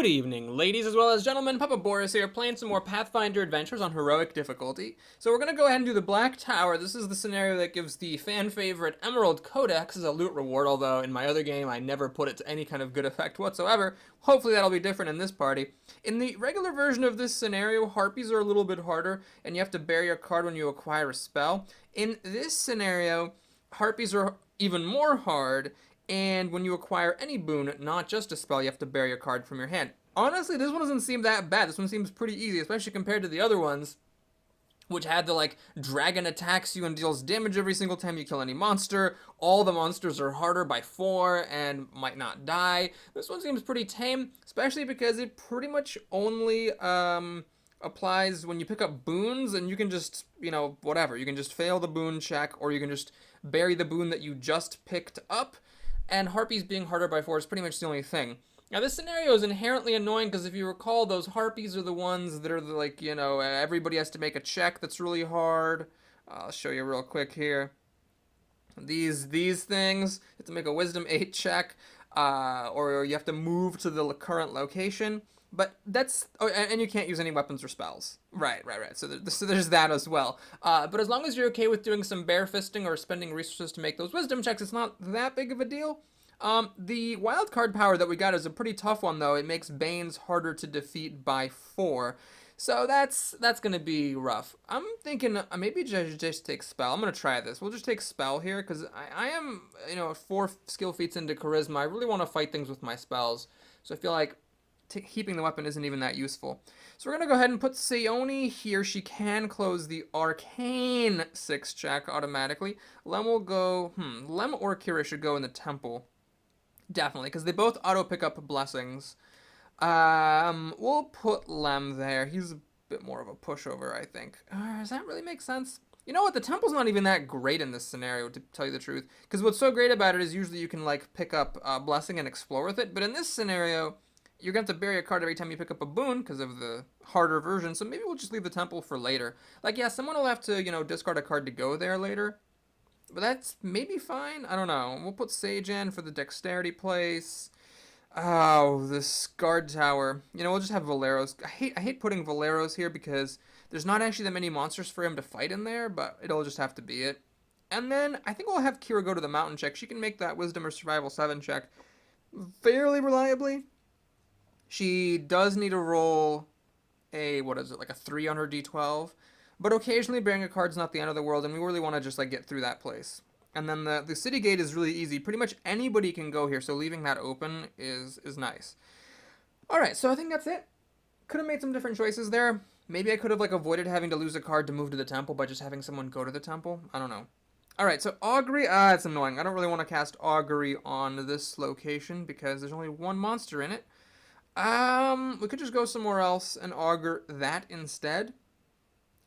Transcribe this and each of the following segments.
Good evening, ladies as well as gentlemen. Papa Boris here, playing some more Pathfinder Adventures on Heroic difficulty. So we're going to go ahead and do the Black Tower. This is the scenario that gives the fan favorite Emerald Codex as a loot reward, although in my other game I never put it to any kind of good effect whatsoever. Hopefully that'll be different in this party. In the regular version of this scenario, Harpies are a little bit harder, and you have to bury a card when you acquire a spell. In this scenario, Harpies are even more hard, and when you acquire any boon, not just a spell, you have to bury a card from your hand. Honestly, this one doesn't seem that bad. This one seems pretty easy, especially compared to the other ones, which had the, dragon attacks you and deals damage every single time you kill any monster. All the monsters are harder by 4 and might not die. This one seems pretty tame, especially because it pretty much only, applies when you pick up boons, and you can just, whatever. You can just fail the boon check, or you can just bury the boon that you just picked up. And Harpies being harder by 4 is pretty much the only thing. Now, this scenario is inherently annoying because if you recall, those Harpies are the ones that are everybody has to make a check that's really hard. I'll show you real quick here. These things, you have to make a Wisdom 8 check, or you have to move to the current location. But that's... Oh, and you can't use any weapons or spells. Right. So there's that as well. But as long as you're okay with doing some barefisting or spending resources to make those wisdom checks, it's not that big of a deal. The wildcard power that we got is a pretty tough one, though. It makes Banes harder to defeat by 4. So that's going to be rough. I'm thinking maybe just take Spell. I'm going to try this. We'll just take Spell here, because I am, 4 skill feats into Charisma. I really want to fight things with my spells. So I feel like keeping the weapon isn't even that useful. So we're going to go ahead and put Seoni here. She can close the Arcane 6 check automatically. Lem will go... Lem or Kira should go in the Temple. Definitely, because they both auto-pick up Blessings. We'll put Lem there. He's a bit more of a pushover, I think. Does that really make sense? You know what? The Temple's not even that great in this scenario, to tell you the truth. Because what's so great about it is usually you can, pick up Blessing and explore with it. But in this scenario... You're going to have to bury a card every time you pick up a boon because of the harder version, so maybe we'll just leave the Temple for later. Yeah, someone will have to, discard a card to go there later, but that's maybe fine. I don't know. We'll put Sage in for the Dexterity place. Oh, this Guard Tower. We'll just have Valeros. I hate putting Valeros here because there's not actually that many monsters for him to fight in there, but it'll just have to be it. And then I think we'll have Kira go to the Mountain check. She can make that Wisdom or Survival 7 check fairly reliably. She does need to roll a 3 on her d12. But occasionally burying a card's not the end of the world, and we really want to just, get through that place. And then the city gate is really easy. Pretty much anybody can go here, so leaving that open is nice. Alright, so I think that's it. Could have made some different choices there. Maybe I could have, avoided having to lose a card to move to the temple by just having someone go to the temple. I don't know. Alright, so Augury, it's annoying. I don't really want to cast Augury on this location because there's only one monster in it. We could just go somewhere else and augur that instead.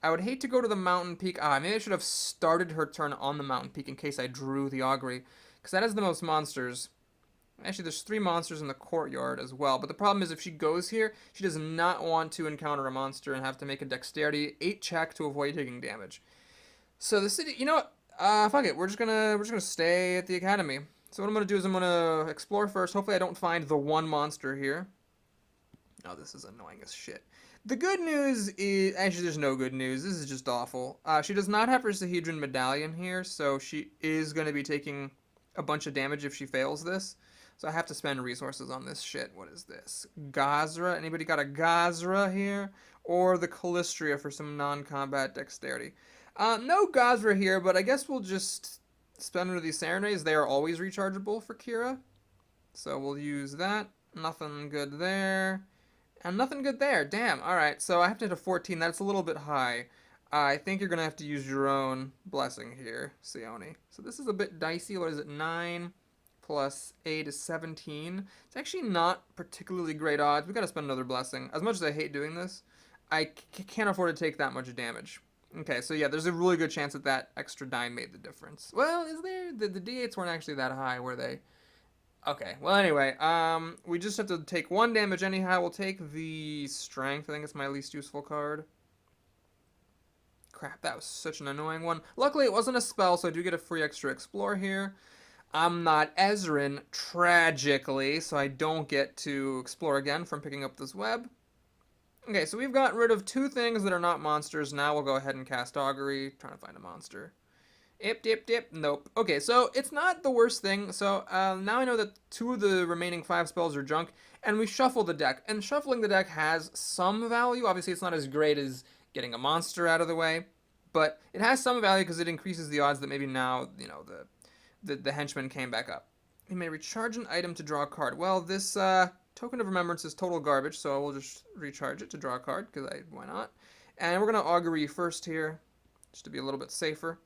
I would hate to go to the mountain peak. Maybe I should have started her turn on the mountain peak in case I drew the augury, because that has the most monsters. Actually, there's 3 monsters in the courtyard as well, but the problem is if she goes here, she does not want to encounter a monster and have to make a Dexterity 8 check to avoid taking damage. So the city, you know what? Fuck it. We're just gonna stay at the academy. So what I'm gonna do is I'm gonna explore first. Hopefully I don't find the one monster here. Oh, this is annoying as shit. The good news is... Actually, there's no good news. This is just awful. She does not have her Sahedron Medallion here, so she is going to be taking a bunch of damage if she fails this. So I have to spend resources on this shit. What is this? Gazra? Anybody got a Gazra here? Or the Callistria for some non-combat dexterity? No Gazra here, but I guess we'll just spend one of these Serenades. They are always rechargeable for Kira. So we'll use that. Nothing good there. And nothing good there. Damn. Alright, so I have to hit a 14. That's a little bit high. I think you're going to have to use your own blessing here, Seoni. So this is a bit dicey. What is it? 9 plus 8 is 17. It's actually not particularly great odds. We've got to spend another blessing. As much as I hate doing this, I can't afford to take that much damage. Okay, so yeah, there's a really good chance that that extra die made the difference. Well, is there? The D8s weren't actually that high, were they? Okay, well anyway, we just have to take 1 damage anyhow. We'll take the Strength. I think it's my least useful card. Crap, that was such an annoying one. Luckily, it wasn't a spell, so I do get a free extra Explore here. I'm not Ezrin, tragically, so I don't get to explore again from picking up this web. Okay, so we've gotten rid of two things that are not monsters. Now we'll go ahead and cast Augury, trying to find a monster. Ip, dip, dip. Nope. Okay, so it's not the worst thing. So now I know that two of the remaining 5 spells are junk, and we shuffle the deck. And shuffling the deck has some value. Obviously, it's not as great as getting a monster out of the way, but it has some value because it increases the odds that maybe now, you know, the henchman came back up. You may recharge an item to draw a card. Well, this Token of Remembrance is total garbage, so I will just recharge it to draw a card, because why not? And we're going to Augury first here, just to be a little bit safer.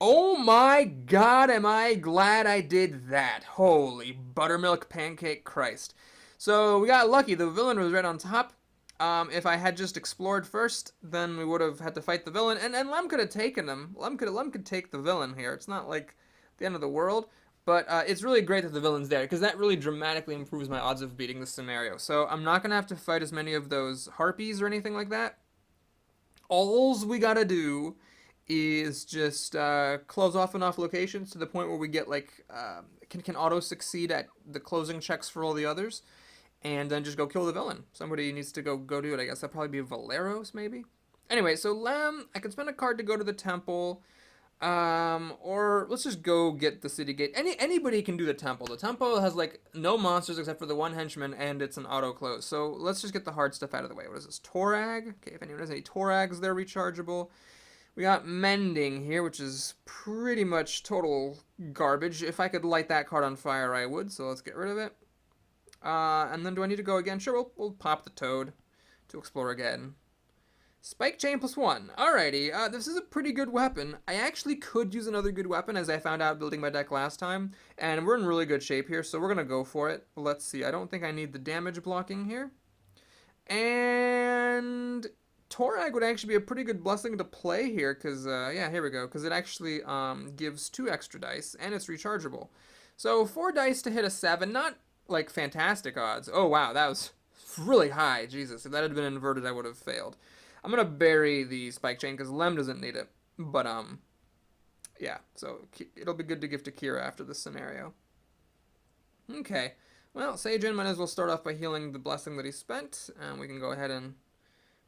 Oh my god, am I glad I did that. Holy buttermilk pancake Christ. So we got lucky. The villain was right on top. If I had just explored first, then we would have had to fight the villain. And Lem could have taken him. Lem could take the villain here. It's not like the end of the world. But it's really great that the villain's there, because that really dramatically improves my odds of beating this scenario. So I'm not going to have to fight as many of those harpies or anything like that. Alls we got to do is just close off enough locations to the point where we get like can auto succeed at the closing checks for all the others, and then just go kill the villain. Somebody needs to go do it. I guess that'd probably be Valeros maybe. Anyway, so Lem, I can spend a card to go to the temple, or let's just go get the city gate. Anybody can do the temple. The temple has like no monsters except for the one henchman, and it's an auto close. So let's just get the hard stuff out of the way. What is this? Torag. Okay, if anyone has any Torags, they're rechargeable. We got Mending here, which is pretty much total garbage. If I could light that card on fire, I would, so let's get rid of it. And then do I need to go again? Sure, we'll pop the Toad to explore again. Spike Chain +1. Alrighty, this is a pretty good weapon. I actually could use another good weapon, as I found out building my deck last time, and we're in really good shape here, so we're going to go for it. Let's see, I don't think I need the damage blocking here. And Torag would actually be a pretty good blessing to play here, because, yeah, here we go, because it actually gives 2 extra dice, and it's rechargeable. So 4 dice to hit a 7, not, like, fantastic odds. Oh, wow, that was really high, Jesus. If that had been inverted, I would have failed. I'm going to bury the Spike Chain, because Lem doesn't need it, but, yeah, so it'll be good to give to Kira after this scenario. Okay, well, Seijin might as well start off by healing the blessing that he spent, and we can go ahead and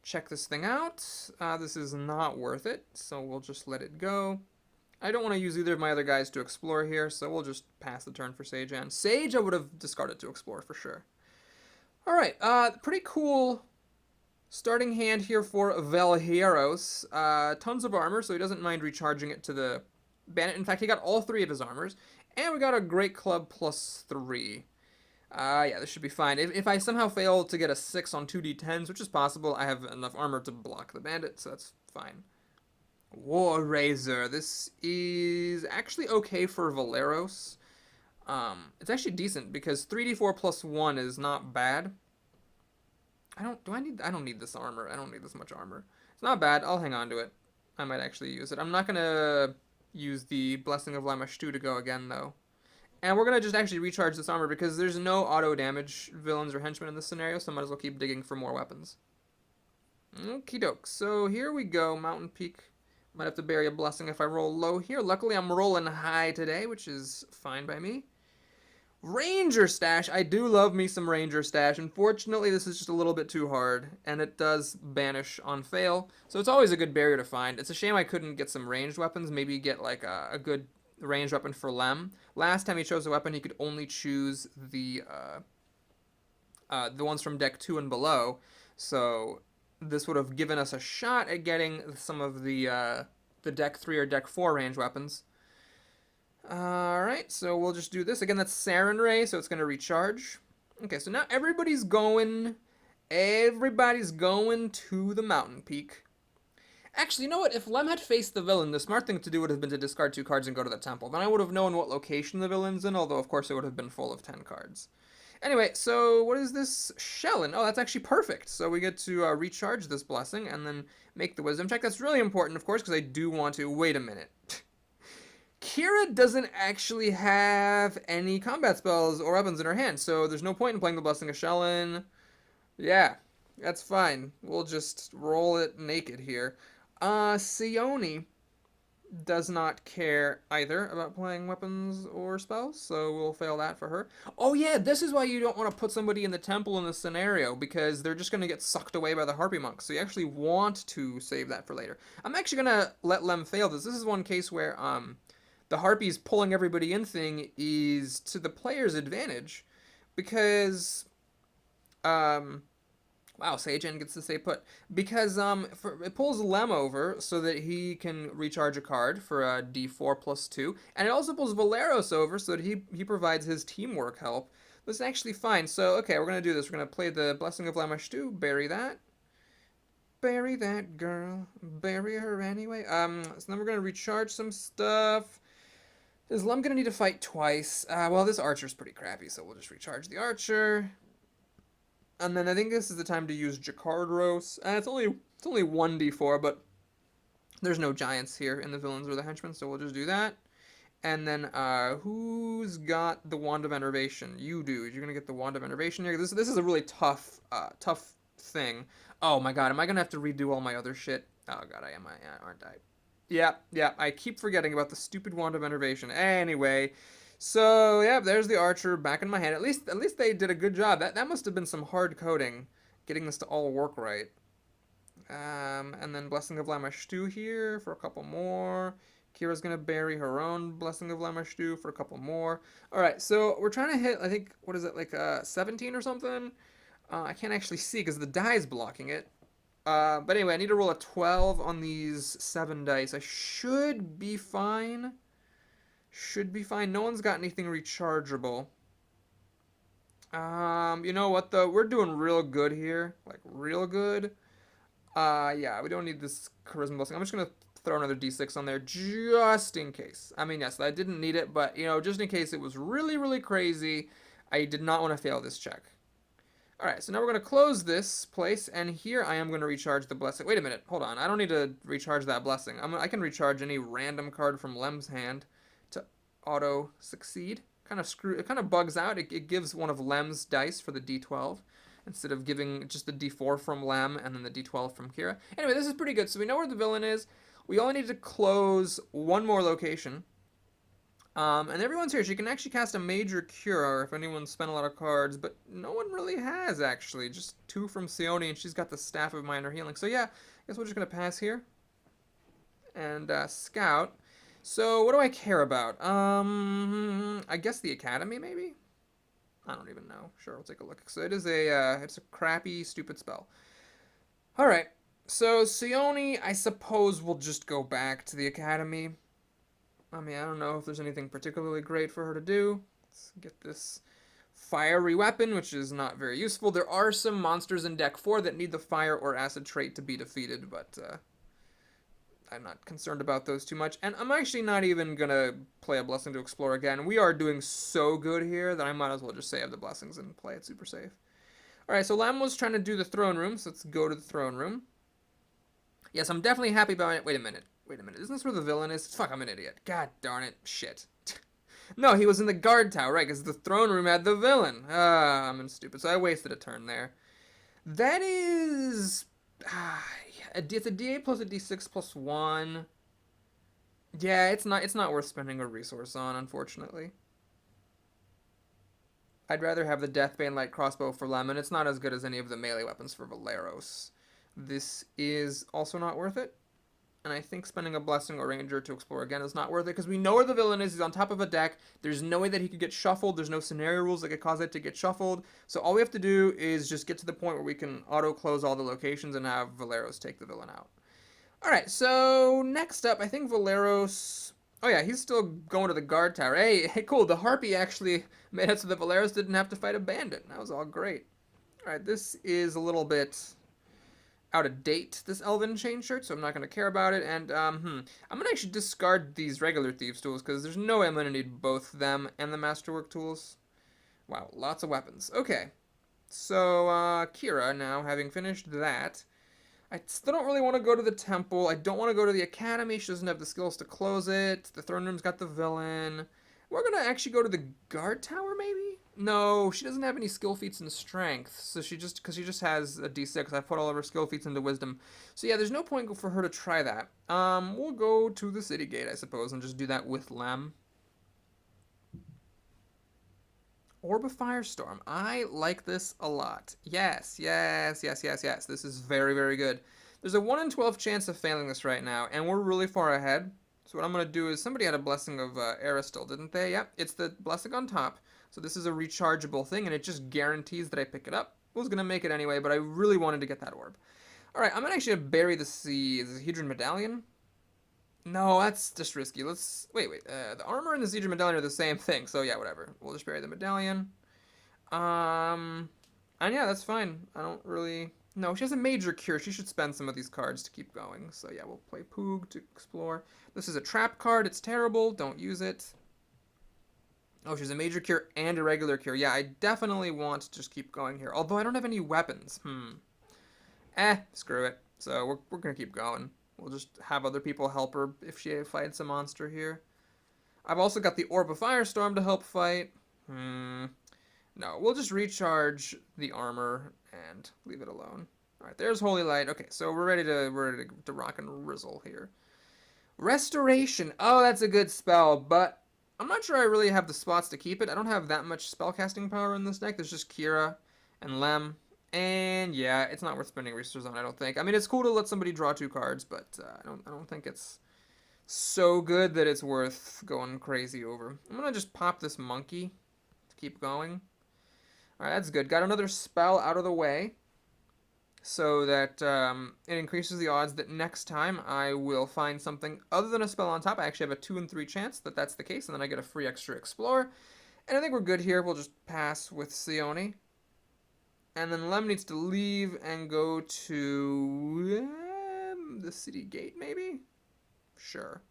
check this thing out. This is not worth it, so we'll just let it go. I don't want to use either of my other guys to explore here, so we'll just pass the turn for Seijan. Sage I would have discarded to explore for sure. Alright, pretty cool starting hand here for Valhieros. Tons of armor, so he doesn't mind recharging it to the bandit. In fact, he got all 3 of his armors. And we got a Great Club +3. Yeah, this should be fine. If I somehow fail to get a 6 on 2d10s, which is possible, I have enough armor to block the bandit, so that's fine. War Razor. This is actually okay for Valeros. It's actually decent, because 3d4 +1 is not bad. I don't need this armor. I don't need this much armor. It's not bad. I'll hang on to it. I might actually use it. I'm not going to use the Blessing of Lamashtu to go again, though. And we're going to just actually recharge this armor because there's no auto damage villains or henchmen in this scenario, so I might as well keep digging for more weapons. Okie doke. So here we go. Mountain Peak. Might have to bury a blessing if I roll low here. Luckily, I'm rolling high today, which is fine by me. Ranger Stash. I do love me some Ranger Stash. Unfortunately, this is just a little bit too hard, and it does banish on fail, so it's always a good barrier to find. It's a shame I couldn't get some ranged weapons, maybe get like a good ranged weapon for Lem. Last time he chose a weapon, he could only choose the ones from deck 2 and below, so this would have given us a shot at getting some of the deck 3 or deck 4 ranged weapons. Alright, so we'll just do this. Again, that's Sarin Ray, so it's going to recharge. Okay, so now everybody's going to the mountain peak. Actually, you know what? If Lem had faced the villain, the smart thing to do would have been to discard 2 cards and go to the temple. Then I would have known what location the villain's in, although of course it would have been full of 10 cards. Anyway, so what is this? Shellin. Oh, that's actually perfect. So we get to recharge this blessing and then make the wisdom check. That's really important, of course, because I do want to... Wait a minute. Kira doesn't actually have any combat spells or weapons in her hand, so there's no point in playing the Blessing of Shellin. Yeah, that's fine. We'll just roll it naked here. Sione. does not care either about playing weapons or spells, so we'll fail that for her. Oh yeah, this is why you don't want to put somebody in the temple in this scenario, because they're just going to get sucked away by the harpy monks, so you actually want to save that for later. I'm actually going to let Lem fail this. This is one case where the harpies pulling everybody in thing is to the player's advantage, because wow, Seijen gets to stay put. Because it pulls Lem over so that he can recharge a card for a D4 plus 2. And it also pulls Valeros over so that he provides his teamwork help. This is actually fine. So, okay, we're going to do this. We're going to play the Blessing of Lamashtu. Bury that. Bury that girl. Bury her anyway. So then we're going to recharge some stuff. Is Lem going to need to fight twice? Well, this archer's pretty crappy, so we'll just recharge the archer. And then I think this is the time to use Jakardros. It's only 1d4, but there's no giants here in the villains or the henchmen, so we'll just do that. And then who's got the Wand of Enervation? You do. You're gonna get the Wand of Enervation here. This is a really tough thing. Oh my god, am I gonna have to redo all my other shit? Oh god, I am, aren't I? Yeah, I keep forgetting about the stupid Wand of Enervation. Anyway. So, yeah, there's the archer back in my hand. At least they did a good job. That must have been some hard coding, getting this to all work right. And then Blessing of Lamashtu here for a couple more. Kira's going to bury her own Blessing of Lamashtu for a couple more. Alright, so we're trying to hit, I think, what is it, like 17 or something? I can't actually see because the die is blocking it. But anyway, I need to roll a 12 on these 7 dice. I should be fine. Should be fine. No one's got anything rechargeable. You know what though? We're doing real good here. Like real good. Yeah, we don't need this charisma blessing. I'm just gonna throw another d6 on there just in case. I mean, yes, I didn't need it, but you know, just in case it was really, really crazy, I did not want to fail this check. Alright, so now we're going to close this place, and here I am going to recharge the blessing. Wait a minute, hold on. I don't need to recharge that blessing. I can recharge any random card from Lem's hand to auto succeed. It kind of bugs out. It gives one of Lem's dice for the d12 instead of giving just the d4 from Lem and then the d12 from Kira. Anyway, this is pretty good. So we know where the villain is. We only need to close one more location. And everyone's here. She can actually cast a major cure if anyone's spent a lot of cards, but no one really has, actually. Just 2 from Sione, and she's got the Staff of Minor Healing. So yeah, I guess we're just going to pass here. And scout. So what do I care about? I guess the Academy, maybe? I don't even know. Sure, we'll take a look. So it is it's a crappy, stupid spell. Alright, so Sione, I suppose we'll just go back to the Academy. I mean, I don't know if there's anything particularly great for her to do. Let's get this fiery weapon, which is not very useful. There are some monsters in deck 4 that need the fire or acid trait to be defeated, but I'm not concerned about those too much. And I'm actually not even going to play a Blessing to Explore again. We are doing so good here that I might as well just save the blessings and play it super safe. Alright, so Lam was trying to do the throne room, so let's go to the throne room. Yes, I'm definitely happy about it. Wait a minute. Isn't this where the villain is? Fuck, I'm an idiot. God darn it. Shit. No, he was in the guard tower, right, because the throne room had the villain. I'm stupid, so I wasted a turn there. That is... it's a d8 plus a d6 plus 1. Yeah, it's not worth spending a resource on, unfortunately. I'd rather have the Deathbane Light Crossbow for Lem, and it's not as good as any of the melee weapons for Valeros. This is also not worth it. And I think spending a Blessing or Ranger to explore again is not worth it, because we know where the villain is. He's on top of a deck. There's no way that he could get shuffled. There's no scenario rules that could cause it to get shuffled. So all we have to do is just get to the point where we can auto-close all the locations and have Valeros take the villain out. Alright, so next up, I think Valeros... Oh yeah, he's still going to the guard tower. Hey, cool, the Harpy actually made it so that Valeros didn't have to fight a bandit. That was all great. Alright, this is a little bit... out of date, this Elven chain shirt, so I'm not going to care about it. And I'm going to actually discard these regular Thieves tools, because there's no way I'm going to need both them and the Masterwork tools. Wow, lots of weapons. Okay, so Kira, now having finished that, I still don't really want to go to the temple. I don't want to go to the Academy. She doesn't have the skills to close it. The throne room's got the villain. We're going to actually go to the guard tower, maybe? No, she doesn't have any skill feats in strength, so because she just has a D6. I put all of her skill feats into wisdom, so yeah, there's no point for her to try that. We'll go to the city gate, I suppose, and just do that with Lem. Orb of Firestorm. I like this a lot. Yes, yes, yes, yes, yes. This is very, very good. There's a 1 in 12 chance of failing this right now, and we're really far ahead. So what I'm going to do is, somebody had a Blessing of Aristil, didn't they? Yep, it's the Blessing on top. So this is a rechargeable thing, and it just guarantees that I pick it up. I was going to make it anyway, but I really wanted to get that orb. Alright, I'm going to actually bury the Hedron Medallion. No, that's just risky. Let's... Wait. The armor and the Hedron Medallion are the same thing, so yeah, whatever. We'll just bury the medallion. And yeah, that's fine. I don't really... No, she has a major cure. She should spend some of these cards to keep going. So yeah, we'll play Poog to explore. This is a trap card. It's terrible. Don't use it. Oh, she's a major cure and a regular cure. Yeah, I definitely want to just keep going here. Although I don't have any weapons. Screw it. So we're going to keep going. We'll just have other people help her if she fights a monster here. I've also got the Orb of Firestorm to help fight. No, we'll just recharge the armor and leave it alone. Alright, there's Holy Light. Okay, so we're ready to rock and rizzle here. Restoration. Oh, that's a good spell, but I'm not sure I really have the spots to keep it. I don't have that much spellcasting power in this deck. There's just Kira and Lem. And yeah, it's not worth spending resources on, I don't think. I mean, it's cool to let somebody draw 2 cards, but I don't think it's so good that it's worth going crazy over. I'm gonna just pop this monkey to keep going. Alright, that's good. Got another spell out of the way so that it increases the odds that next time I will find something other than a spell on top. I actually have a 2 in 3 chance that that's the case, and then I get a free extra Explore. And I think we're good here. We'll just pass with Sione. And then Lem needs to leave and go to the city gate, maybe? Sure.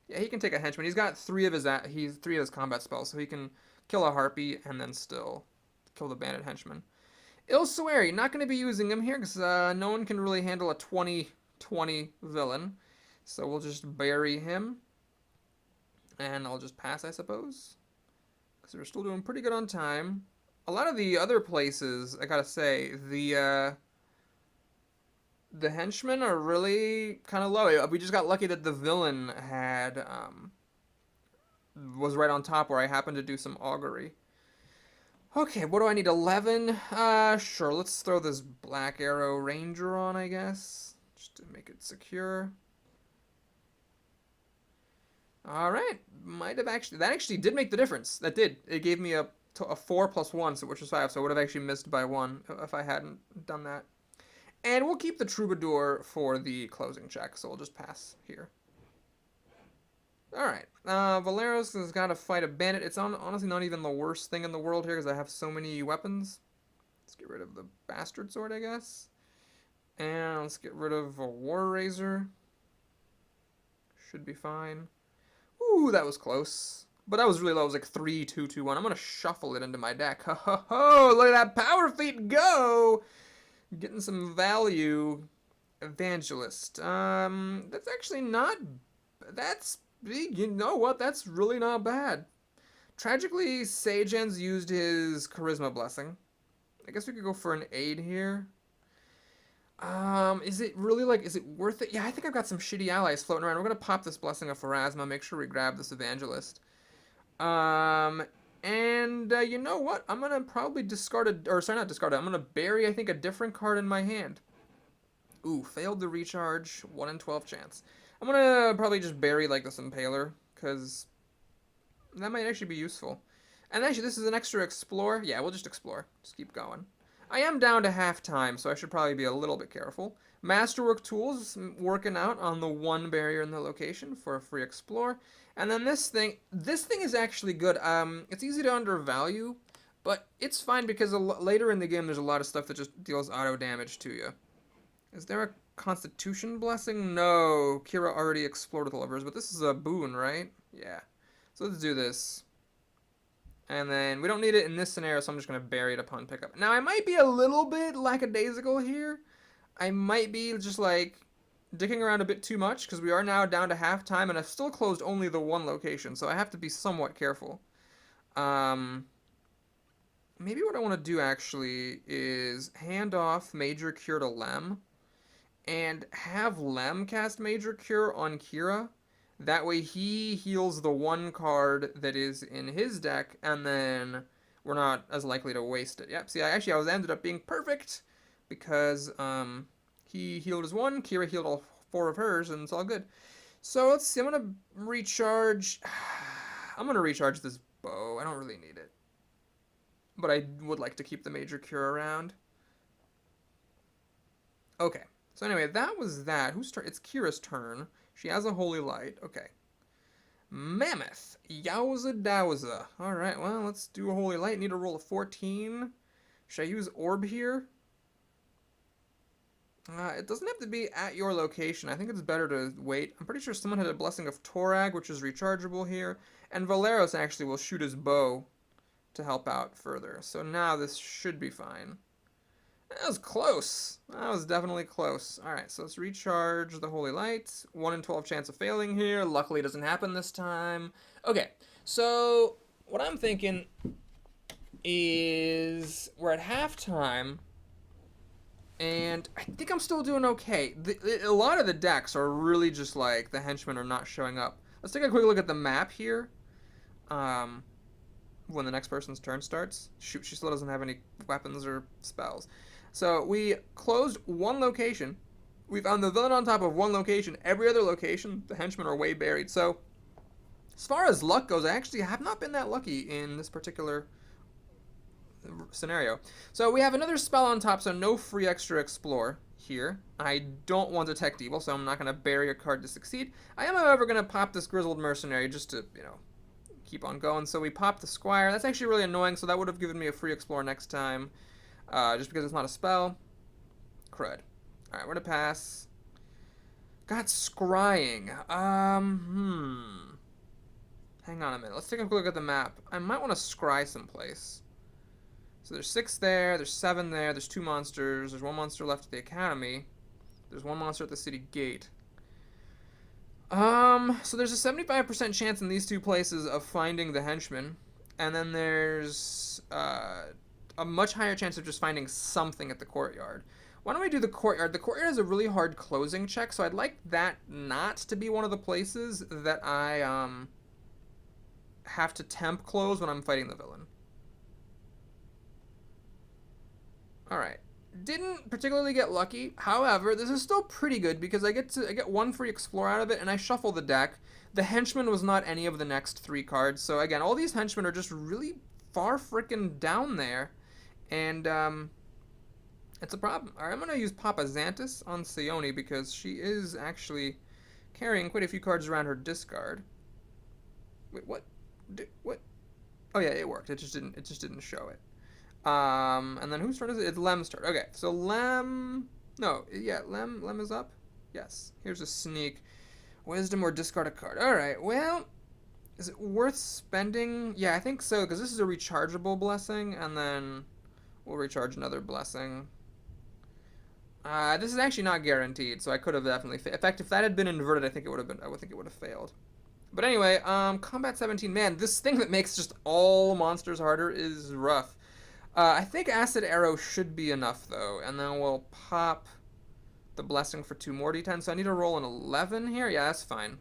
Yeah, he can take a henchman. He's got 3 of his combat spells, so he can kill a harpy and then still kill the bandit henchman. Ilsueri, not going to be using him here because no one can really handle a 20-20 villain. So we'll just bury him. And I'll just pass, I suppose. Because we're still doing pretty good on time. A lot of the other places, I gotta say, the henchmen are really kind of low. We just got lucky that the villain was right on top where I happened to do some augury. Okay, what do I need? 11? Sure, let's throw this Black Arrow Ranger on, I guess. Just to make it secure. Alright, that actually did make the difference. That did. It gave me a 4 plus 1, so which was 5, so I would have actually missed by 1 if I hadn't done that. And we'll keep the Troubadour for the closing check, so we'll just pass here. Alright, Valeros has got to fight a bandit. It's honestly not even the worst thing in the world here, because I have so many weapons. Let's get rid of the Bastard Sword, I guess. And let's get rid of a War Razor. Should be fine. Ooh, that was close. But that was really low. It was like 3, 2, 2, 1. I'm going to shuffle it into my deck. Ho, ho, ho! Look at that power feat go! Getting some value. Evangelist. That's actually not... That's... You know what? That's really not bad. Tragically, Sagen's used his Charisma Blessing. I guess we could go for an aid here. Is it really, like, is it worth it? Yeah, I think I've got some shitty allies floating around. We're going to pop this Blessing of Pharasma, make sure we grab this Evangelist. You know what? I'm going to probably discard not discard it. I'm going to bury, I think, a different card in my hand. Ooh, failed the recharge, 1 in 12 chance. I'm going to probably just bury, like, this Impaler, because that might actually be useful. And actually, this is an extra Explore. Yeah, we'll just Explore. Just keep going. I am down to half time, so I should probably be a little bit careful. Masterwork Tools working out on the 1 barrier in the location for a free Explore. And then this thing is actually good. It's easy to undervalue, but it's fine because later in the game there's a lot of stuff that just deals auto damage to you. Is there a Constitution Blessing? No, Kira already explored with the lovers, but this is a boon, right? Yeah. So let's do this. And then we don't need it in this scenario, so I'm just going to bury it upon pickup. Now, I might be a little bit lackadaisical here. I might be just, like, dicking around a bit too much, because we are now down to half time, and I've still closed only the 1 location, so I have to be somewhat careful. maybe what I want to do actually is hand off Major Cure to Lem and have Lem cast Major Cure on Kira. That way he heals the one card that is in his deck, and then we're not as likely to waste it. Yep, see, I was ended up being perfect because he healed his one, Kira healed all four of hers, and it's all good. So let's see, I'm going to recharge. I'm going to recharge this bow. I don't really need it. But I would like to keep the Major Cure around. Okay. So anyway, that was that. Whose turn? It's Kira's turn. She has a Holy Light. Okay. Mammoth. Yowza dowza. Alright, well, let's do a Holy Light. Need to roll a 14. Should I use Orb here? It doesn't have to be at your location. I think it's better to wait. I'm pretty sure someone had a Blessing of Torag, which is rechargeable here. And Valeros actually will shoot his bow to help out further. So now this should be fine. That was close. That was definitely close. Alright, so let's recharge the Holy Light. 1 in 12 chance of failing here. Luckily it doesn't happen this time. Okay, so what I'm thinking is we're at halftime, and I think I'm still doing okay. A lot of the decks are really just like the henchmen are not showing up. Let's take a quick look at the map here. When the next person's turn starts. Shoot, she still doesn't have any weapons or spells. So we closed one location. We found the villain on top of one location. Every other location, the henchmen are way buried. So as far as luck goes, I actually have not been that lucky in this particular scenario. So we have another spell on top, so no free extra explore here. I don't want Detect Evil, so I'm not going to bury a card to succeed. I am, however, going to pop this Grizzled Mercenary just to, keep on going. So we pop the Squire. That's actually really annoying, so that would have given me a free explore next time, just because it's not a spell. Crud. Alright, we're going to pass. Got Scrying. Hang on a minute. Let's take a quick look at the map. I might want to scry someplace. So there's 6 there, there's 7 there, there's 2 monsters, there's 1 monster left at the Academy, there's 1 monster at the city gate. So there's a 75% chance in these 2 places of finding the henchman, and then there's a much higher chance of just finding something at the courtyard. Why don't we do the courtyard? The courtyard is a really hard closing check, so I'd like that not to be one of the places that I have to temp close when I'm fighting the villain. Alright. Didn't particularly get lucky. However, this is still pretty good because I get 1 free explore out of it, and I shuffle the deck. The henchman was not any of the next 3 cards. So again, all these henchmen are just really far frickin' down there. And it's a problem. Alright, I'm gonna use Papa Xantus on Sione because she is actually carrying quite a few cards around her discard. Wait, what? What? Oh yeah, it worked. It just didn't show it. And then whose turn is it? It's Lem's turn. Okay, so Lem... No, yeah, Lem is up? Yes. Here's a sneak. Wisdom or discard a card. Alright, well, is it worth spending? Yeah, I think so, because this is a rechargeable blessing, and then we'll recharge another blessing. This is actually not guaranteed, so I could have definitely... In fact, if that had been inverted, I think it would have failed. But anyway, Combat 17. Man, this thing that makes just all monsters harder is rough. I think Acid Arrow should be enough, though, and then we'll pop the Blessing for 2 more d10. So I need to roll an 11 here? Yeah, that's fine.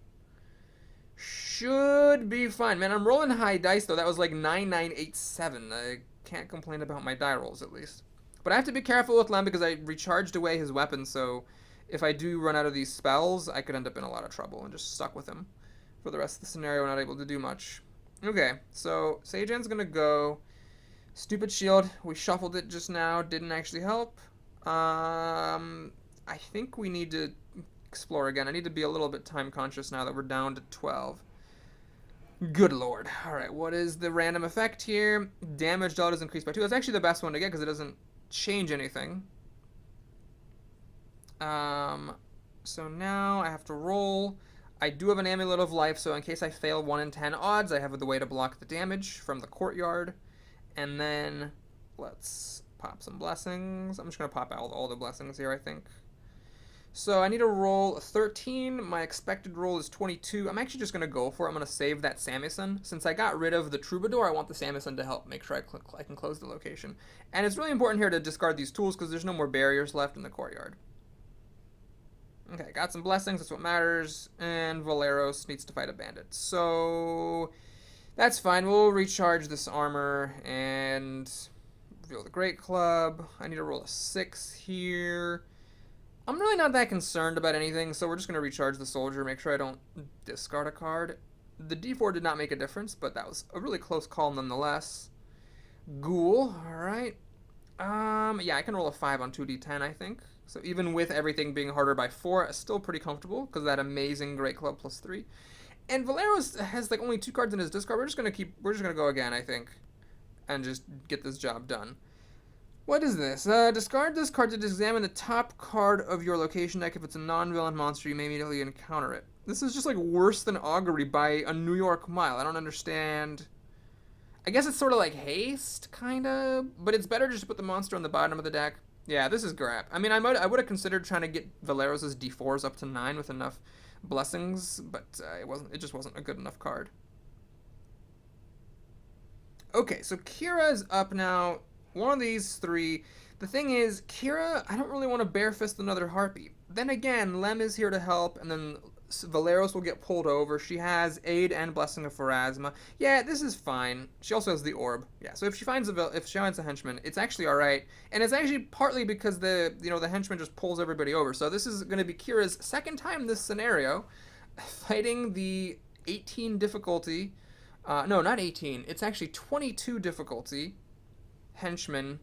Should be fine. Man, I'm rolling high dice, though. That was like 9987. I can't complain about my die rolls, at least. But I have to be careful with Lem because I recharged away his weapon, so if I do run out of these spells, I could end up in a lot of trouble and just stuck with him for the rest of the scenario, not able to do much. Okay, so Sajan's gonna go... Stupid shield. We shuffled it just now. Didn't actually help. I think we need to explore again. I need to be a little bit time conscious now that we're down to 12. Good lord. Alright, what is the random effect here? Damage dealt is increased by 2. That's actually the best one to get because it doesn't change anything. So now I have to roll. I do have an Amulet of Life, so in case I fail 1 in 10 odds, I have the way to block the damage from the courtyard. And then let's pop some blessings. I'm just going to pop out all the blessings here, I think. So I need to roll a 13. My expected roll is 22. I'm actually just going to go for it. I'm going to save that Samison. Since I got rid of the Troubadour, I want the Samison to help make sure I can close the location. And it's really important here to discard these tools because there's no more barriers left in the courtyard. Okay, got some blessings. That's what matters. And Valeros needs to fight a bandit. So that's fine. We'll recharge this armor and reveal the Great Club. I need to roll a 6 here. I'm really not that concerned about anything, so we're just going to recharge the soldier, make sure I don't discard a card. The D4 did not make a difference, but that was a really close call nonetheless. Ghoul, alright. Yeah, I can roll a 5 on 2d10, I think. So even with everything being harder by 4, it's still pretty comfortable, because of that amazing Great Club plus 3. And Valeros has like only 2 cards in his discard. We're just gonna go again, I think, and just get this job done. What is this? Discard this card to examine the top card of your location deck. If it's a non-villain monster, you may immediately encounter it. This is just like worse than Augury by a New York mile. I don't understand. I guess it's sort of like haste, kind of, but it's better just to put the monster on the bottom of the deck. Yeah, this is crap. I mean, I would have considered trying to get Valeros' D4s up to 9 with enough blessings, but it just wasn't a good enough card. Okay, so Kira's up now. One of these 3. The thing is, Kira, I don't really want to bare fist another Harpy. Then again, Lem is here to help, and then Valeros will get pulled over. She has Aid and Blessing of Pharasma. Yeah, this is fine. She also has the Orb. Yeah, so if she finds a henchman, it's actually all right. And it's actually partly because the henchman just pulls everybody over. So this is going to be Kira's second time this scenario, fighting the 18 difficulty. No, not 18. It's actually 22 difficulty henchman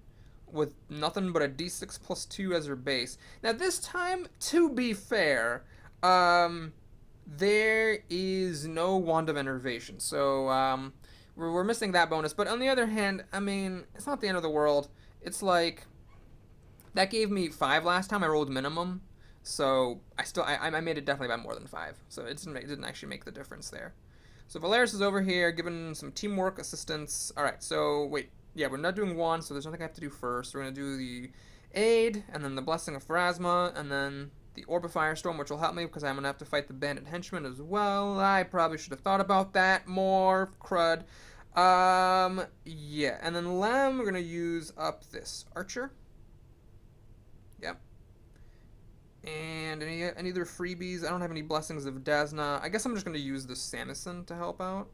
with nothing but a d6 plus 2 as her base. Now this time, to be fair, there is no Wand of Enervation, so we're missing that bonus. But on the other hand, I mean, it's not the end of the world. It's like, that gave me 5 last time. I rolled minimum, so I made it definitely by more than 5, so it didn't actually make the difference there. So Valeros is over here giving some teamwork assistance. Alright, so wait. Yeah, we're not doing Wand, so there's nothing I have to do first. We're going to do the Aid, and then the Blessing of Pharasma, and then the Orb of Firestorm, which will help me because I'm going to have to fight the Bandit Henchman as well. I probably should have thought about that more. Crud. Yeah, and then Lem, we're going to use up this Archer. Yep. And any other freebies? I don't have any Blessings of Desna. I guess I'm just going to use the Samison to help out.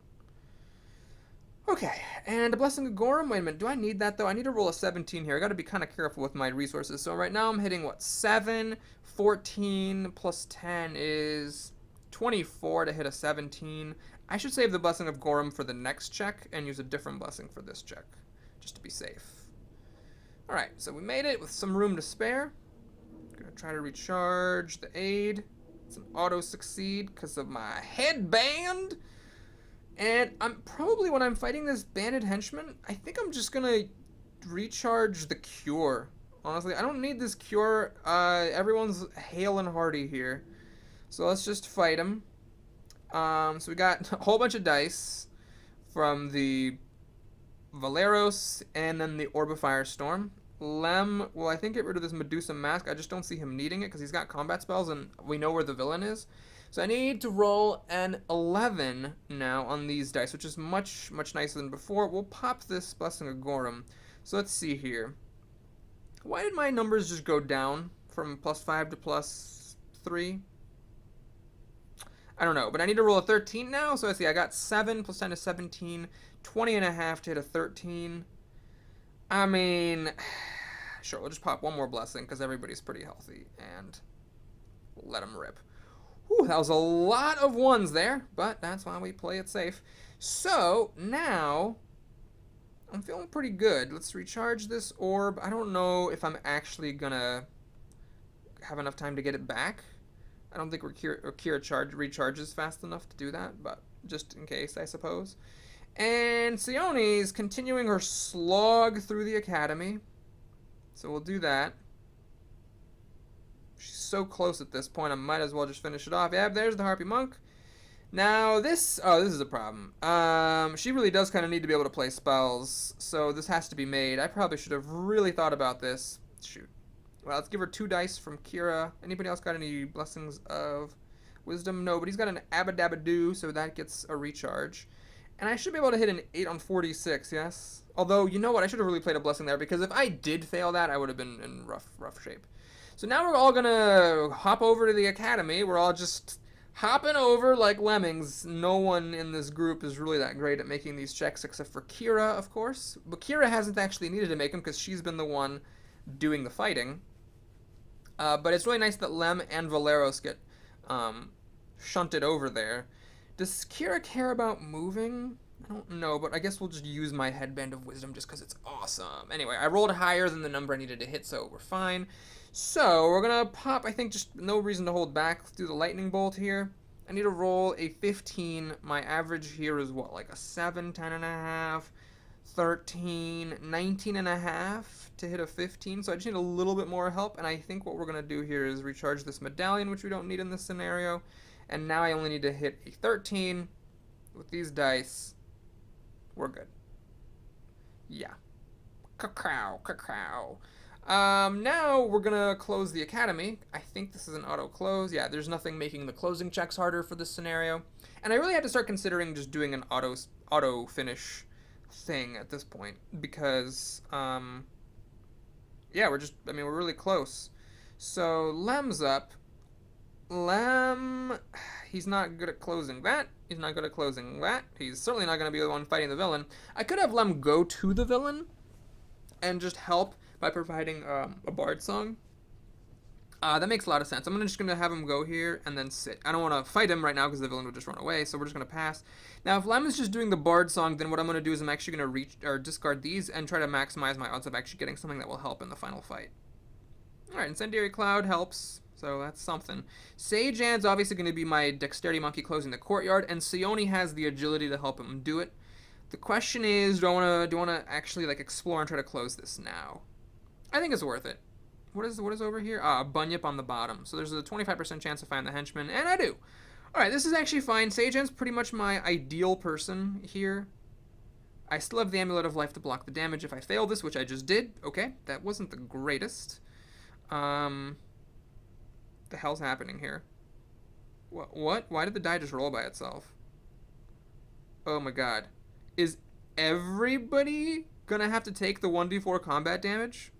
Okay, and a Blessing of Gorham. Wait a minute, do I need that though? I need to roll a 17 here. I gotta be kind of careful with my resources. So right now I'm hitting, what, 7, 14 plus 10 is 24 to hit a 17. I should save the Blessing of Gorham for the next check and use a different blessing for this check, just to be safe. Alright, so we made it with some room to spare. Gonna try to recharge the Aid. It's an auto succeed because of my headband. And I'm probably, when I'm fighting this bandit henchman, I think I'm just gonna recharge the cure. Honestly, I don't need this cure. Everyone's hale and hearty here. So let's just fight him. So we got a whole bunch of dice from the Valeros and then the Orb of Firestorm. Lem will, I think, get rid of this Medusa Mask. I just don't see him needing it because he's got combat spells and we know where the villain is. So I need to roll an 11 now on these dice, which is much, much nicer than before. We'll pop this Blessing of Gorham. So let's see here. Why did my numbers just go down from +5 to +3? I don't know, but I need to roll a 13 now. So let's see, I got 7 plus 10 is 17, 20 and a half to hit a 13. I mean, sure, we'll just pop one more blessing because everybody's pretty healthy, and we'll let them rip. Whew, that was a lot of ones there, but that's why we play it safe. So, now, I'm feeling pretty good. Let's recharge this orb. I don't know if I'm actually gonna have enough time to get it back. I don't think Kira recharges fast enough to do that, but just in case, I suppose. And Sione's continuing her slog through the academy. So we'll do that. She's so close at this point, I might as well just finish it off. Yeah, there's the Harpy Monk. Now this is a problem. She really does kind of need to be able to play spells, so this has to be made. I probably should have really thought about this. Shoot. Well, let's give her 2 dice from Kira. Anybody else got any blessings of wisdom? No, but he's got an Abadabadoo, so that gets a recharge. And I should be able to hit an 8 on 46, yes? Although, you know what? I should have really played a blessing there, because if I did fail that, I would have been in rough shape. So now we're all gonna hop over to the academy. We're all just hopping over like lemmings. No one in this group is really that great at making these checks, except for Kira, of course. But Kira hasn't actually needed to make them, because she's been the one doing the fighting. But it's really nice that Lem and Valeros get shunted over there. Does Kira care about moving? I don't know, but I guess we'll just use my headband of wisdom just because it's awesome. Anyway, I rolled higher than the number I needed to hit, so we're fine. So we're going to pop, I think, just no reason to hold back through the lightning bolt here. I need to roll a 15. My average here is what, like a 7, 10.5, 13, 19.5 to hit a 15. So I just need a little bit more help, and I think what we're going to do here is recharge this medallion, which we don't need in this scenario. And now I only need to hit a 13 with these dice. We're good. Yeah. Cacao, cacao. Now we're gonna close the academy. I think this is an auto close. Yeah, there's nothing making the closing checks harder for this scenario. And I really had to start considering just doing an auto finish thing at this point, because yeah, we're really close. So Lem's up. Lem, he's not good at closing that. He's not good at closing that. He's certainly not going to be the one fighting the villain. I could have Lem go to the villain and just help by providing a bard song. That makes a lot of sense. I'm just going to have him go here and then sit. I don't want to fight him right now because the villain would just run away, so we're just going to pass. Now, if Lem is just doing the bard song, then what I'm going to do is I'm actually going to discard these and try to maximize my odds of actually getting something that will help in the final fight. Alright, Incendiary Cloud helps. So that's something. Sage Anne's obviously going to be my dexterity monkey closing the courtyard, and Sione has the agility to help him do it. The question is, do I want to actually like explore and try to close this now? I think it's worth it. What is over here? A bunyip on the bottom. So there's a 25% chance to find the henchman, and I do. All right, this is actually fine. Sage Anne's pretty much my ideal person here. I still have the Amulet of Life to block the damage if I fail this, which I just did. Okay, that wasn't the greatest. The hell's happening here? What? Why did the die just roll by itself? Oh my god. Is everybody gonna have to take the 1d4 combat damage?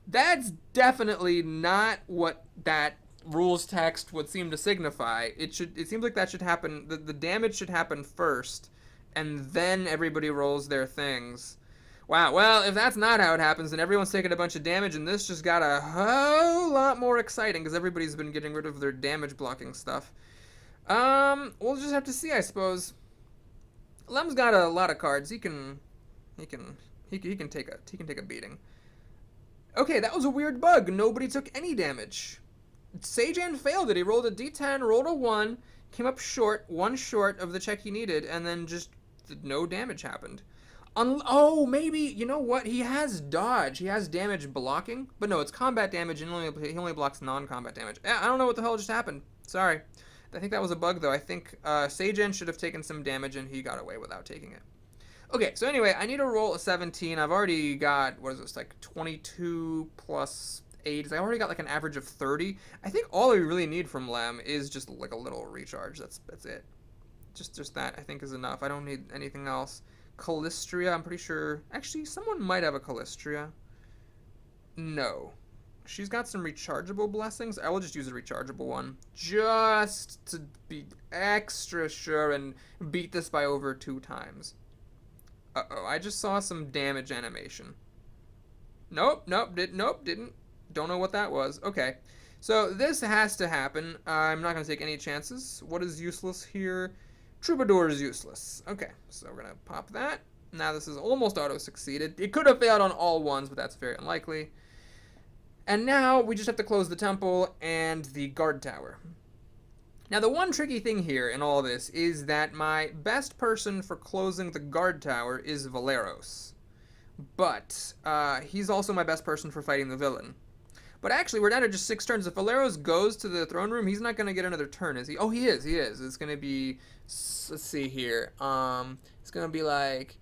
That's definitely not what that rules text would seem to signify. It seems like that should happen, the damage should happen first, and then everybody rolls their things. Wow, well, if that's not how it happens, then everyone's taking a bunch of damage, and this just got a whole lot more exciting, because everybody's been getting rid of their damage blocking stuff. We'll just have to see, I suppose. Lem's got a lot of cards. He can take a beating. Okay, that was a weird bug. Nobody took any damage. Sage Anne failed it. He rolled a d10, rolled a 1, came up short, 1 short of the check he needed, and then just no damage happened. Oh, maybe, you know what? He has dodge. He has damage blocking. But no, it's combat damage, and he only blocks non-combat damage. I don't know what the hell just happened. Sorry. I think that was a bug, though. I think Sage Anne should have taken some damage, and he got away without taking it. Okay, so anyway, I need to roll a 17. I've already got, what is this, like 22 plus 8. I already got like an average of 30. I think all I really need from Lem is just like a little recharge. That's it. Just that, I think, is enough. I don't need anything else. Callistria, I'm pretty sure. Actually, someone might have a Callistria. No. She's got some rechargeable blessings. I will just use a rechargeable one. Just to be extra sure and beat this by over 2 times. Uh-oh, I just saw some damage animation. Nope, didn't. Don't know what that was. Okay. So this has to happen. I'm not going to take any chances. What is useless here? Troubadour is useless. Okay, so we're going to pop that. Now this is almost auto-succeeded. It could have failed on all ones, but that's very unlikely. And now we just have to close the temple and the guard tower. Now the one tricky thing here in all this is that my best person for closing the guard tower is Valeros. But he's also my best person for fighting the villain. But actually, we're down to just 6 turns. If Valeros goes to the throne room, he's not going to get another turn, is he? Oh, he is. It's going to be, let's see here. It's going to be like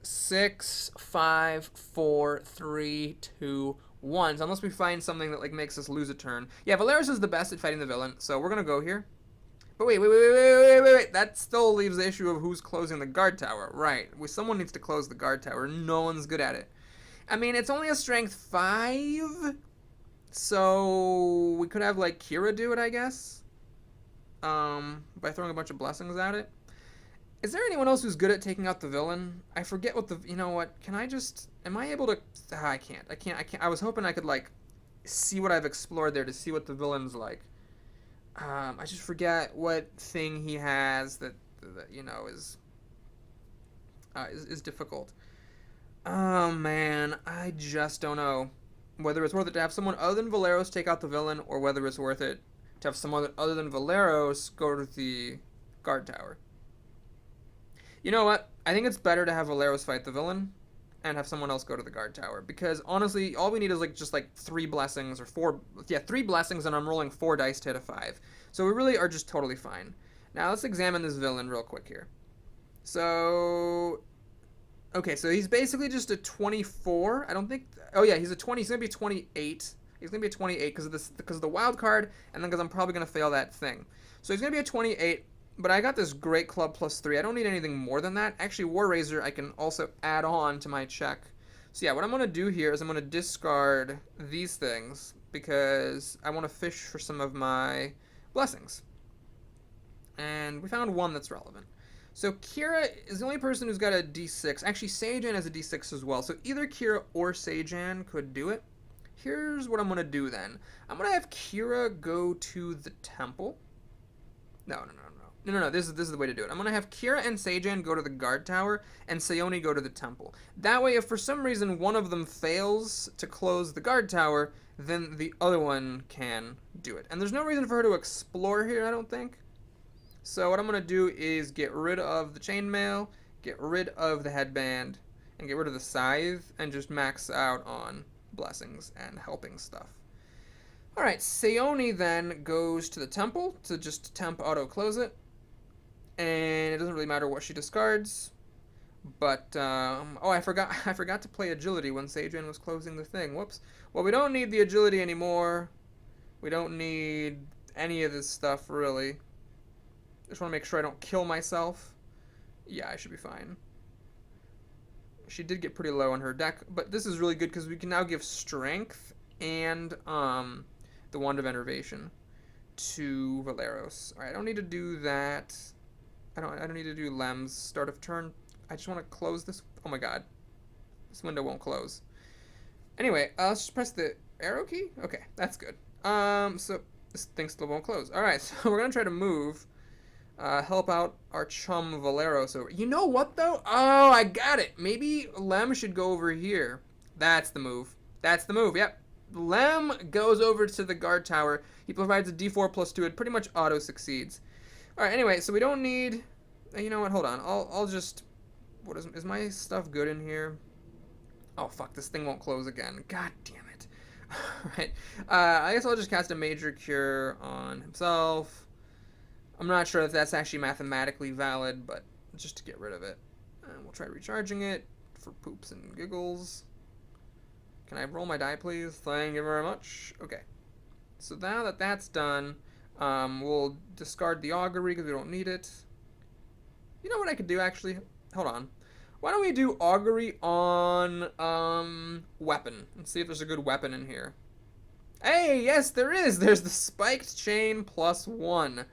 6, 5, 4, 3, 2, once, unless we find something that like makes us lose a turn. Yeah, Valeros is the best at fighting the villain, so we're gonna go here. But wait. That still leaves the issue of who's closing the guard tower. Right. Someone needs to close the guard tower. No one's good at it. I mean, it's only a strength 5, so we could have like Kira do it, I guess. By throwing a bunch of blessings at it. Is there anyone else who's good at taking out the villain? I forget what the... You know what? Can I just... Am I able to... I can't. I was hoping I could, like, see what I've explored there to see what the villain's like. I just forget what thing he has that you know, is difficult. Oh, man. I just don't know whether it's worth it to have someone other than Valeros take out the villain, or whether it's worth it to have someone other than Valeros go to the guard tower. You know what? I think it's better to have Valeros fight the villain and have someone else go to the guard tower. Because, honestly, all we need is, like, just, like, 3 blessings or 4... Yeah, 3 blessings, and I'm rolling 4 dice to hit a 5. So we really are just totally fine. Now, let's examine this villain real quick here. So... Okay, so he's basically just a 24. I don't think... Oh, yeah, he's a 20. He's going to be 28. He's going to be a 28 because of the wild card, and then because I'm probably going to fail that thing. So he's going to be a 28. But I got this great club +3. I don't need anything more than that. Actually, War Razor I can also add on to my check. So yeah, what I'm going to do here is I'm going to discard these things because I want to fish for some of my blessings. And we found one that's relevant. So Kira is the only person who's got a D6. Actually, Seijan has a D6 as well. So either Kira or Seijan could do it. Here's what I'm going to do then. I'm going to have Kira go to the temple. No. This is the way to do it. I'm going to have Kira and Seijan go to the guard tower, and Sayoni go to the temple. That way, if for some reason one of them fails to close the guard tower, then the other one can do it. And there's no reason for her to explore here, I don't think. So what I'm going to do is get rid of the chainmail, get rid of the headband, and get rid of the scythe, and just max out on blessings and helping stuff. Alright, Sayoni then goes to the temple to just temp auto-close it. And it doesn't really matter what she discards. But, oh, I forgot to play agility when Seijan was closing the thing. Whoops. Well, we don't need the agility anymore. We don't need any of this stuff, really. Just want to make sure I don't kill myself. Yeah, I should be fine. She did get pretty low on her deck, but this is really good because we can now give strength and, the Wand of Enervation to Valeros. Alright, I don't need to do that. I don't need to do Lem's start of turn. I just want to close this. Oh my god. This window won't close. Anyway, let's just press the arrow key. Okay, that's good. So this thing still won't close. Alright, so we're going to try to move. Help out our chum Valeros over. You know what, though? Oh, I got it. Maybe Lem should go over here. That's the move. That's the move, yep. Lem goes over to the guard tower. He provides a D4 +2. It pretty much auto-succeeds. Alright, anyway, so we don't need... You know what, hold on. I'll just... What is my stuff good in here? Oh, fuck, this thing won't close again. God damn it. Alright, I guess I'll just cast a Major Cure on himself. I'm not sure if that's actually mathematically valid, but just to get rid of it. And we'll try recharging it for poops and giggles. Can I roll my die, please? Thank you very much. Okay. So now that that's done, we'll discard the augury because we don't need it. You know what I could do, actually? Hold on. Why don't we do augury on weapon and see if there's a good weapon in here. Hey, yes, there is. There's the spiked chain +1.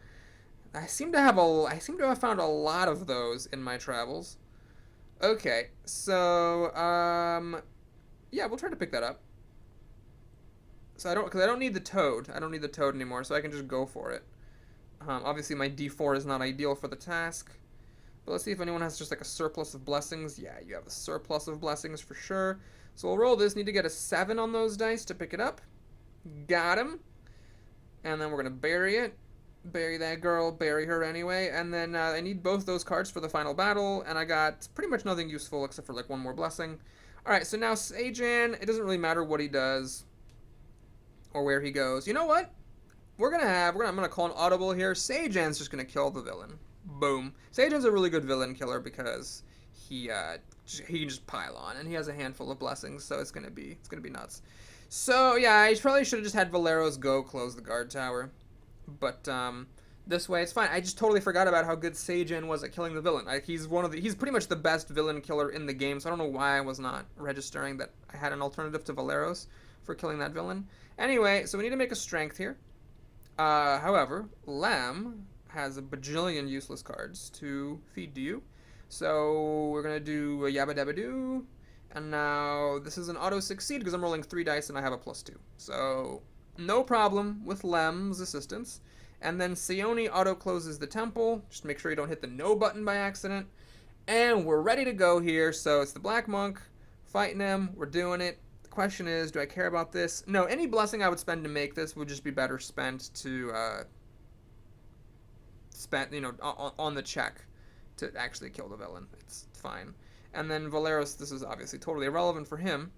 I seem to have found a lot of those in my travels. Okay, so yeah, we'll try to pick that up. So because I don't need the toad. I don't need the toad anymore, so I can just go for it. Obviously, my D4 is not ideal for the task. But let's see if anyone has just like a surplus of blessings. Yeah, you have a surplus of blessings for sure. So we'll roll this. Need to get a 7 on those dice to pick it up. Got him. And then we're going to bury it. Bury that girl. Bury her anyway. And then I need both those cards for the final battle. And I got pretty much nothing useful except for like one more blessing. Alright, so now Seijan, it doesn't really matter what he does or where he goes. You know what? I'm gonna call an audible here. Seijan's just gonna kill the villain. Boom. Seijan's a really good villain killer because he can just pile on, and he has a handful of blessings, so it's gonna be nuts. So, yeah, I probably should have just had Valeros go close the guard tower. But, this way it's fine. I just totally forgot about how good Seijin was at killing the villain. Like, he's pretty much the best villain killer in the game, so I don't know why I was not registering that I had an alternative to Valeros for killing that villain. Anyway, so we need to make a strength here. However, Lem has a bajillion useless cards to feed to you. So we're gonna do a Yabba Dabba Doo. And now this is an auto succeed because I'm rolling 3 dice and I have a +2. So no problem with Lem's assistance. And then Sione auto closes the temple. Just make sure you don't hit the no button by accident. And we're ready to go here. So it's the Black Monk fighting him. We're doing it. The question is, do I care about this? No, any blessing I would spend to make this would just be better spent to on the check to actually kill the villain. It's fine. And then Valeros, this is obviously totally irrelevant for him.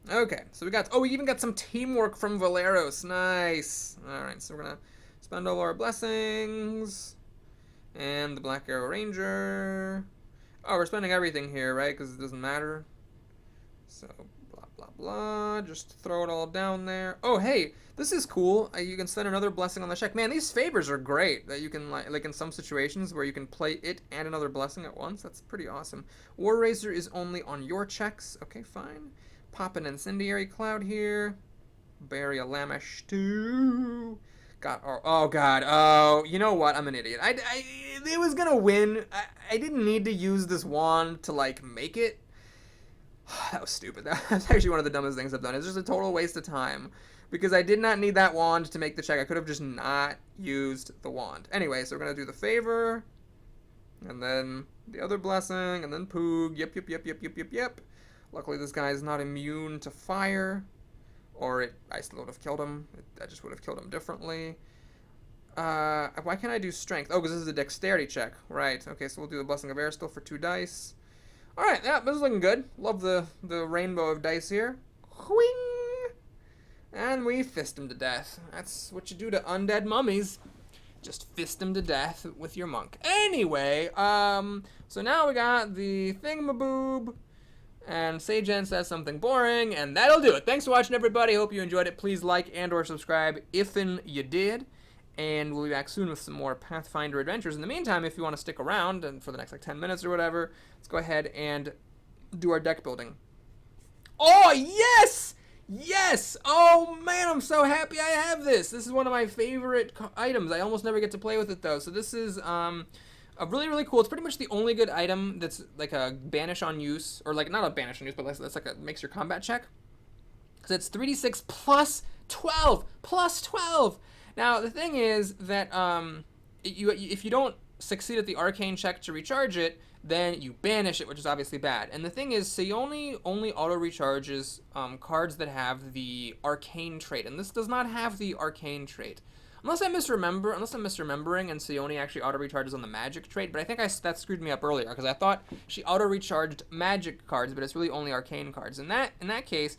Okay, so we even got some teamwork from Valeros. Nice. Alright, so we're gonna spend all our blessings. And the Black Arrow Ranger. Oh, we're spending everything here, right? Because it doesn't matter. So, blah, blah, blah. Just throw it all down there. Oh, hey, this is cool. You can spend another blessing on the check. Man, these favors are great. That you can, like in some situations where you can play it and another blessing at once. That's pretty awesome. War Razor is only on your checks. Okay, fine. Pop an Incendiary Cloud here. Bury a Lamish too. Oh god. Oh, you know what? I'm an idiot. It was gonna win. I didn't need to use this wand to, like, make it. That was stupid. That's actually one of the dumbest things I've done. It's just a total waste of time. Because I did not need that wand to make the check. I could have just not used the wand. Anyway, so we're going to do the favor. And then the other blessing. And then Poog. Yep. Luckily, this guy is not immune to fire. Or I still would have killed him. I just would have killed him differently. Why can't I do strength? Oh, because this is a dexterity check. Right. Okay, so we'll do the Blessing of Air still for 2 dice. Alright, yeah, this is looking good. Love the rainbow of dice here. Whing! And we fist him to death. That's what you do to undead mummies. Just fist him to death with your monk. Anyway, so now we got the thingamaboob. And Seijin says something boring, and that'll do it. Thanks for watching, everybody. Hope you enjoyed it. Please like and or subscribe if you did. And we'll be back soon with some more Pathfinder adventures. In the meantime, if you want to stick around and for the next, like, 10 minutes or whatever, let's go ahead and do our deck building. Oh, yes! Yes! Oh, man, I'm so happy I have this. This is one of my favorite items. I almost never get to play with it, though. So this is a really, really cool. It's pretty much the only good item that's like a banish on use, or like not a banish on use, but that's like a makes your combat check. Because it's 3d6 plus 12! Plus 12! Now, the thing is that if you don't succeed at the arcane check to recharge it, then you banish it, which is obviously bad. And the thing is, Sione only auto-recharges cards that have the arcane trait, and this does not have the arcane trait. Unless I'm misremembering, and Sione actually auto-recharges on the magic trait, but I think that screwed me up earlier, because I thought she auto-recharged magic cards, but it's really only arcane cards. In that case,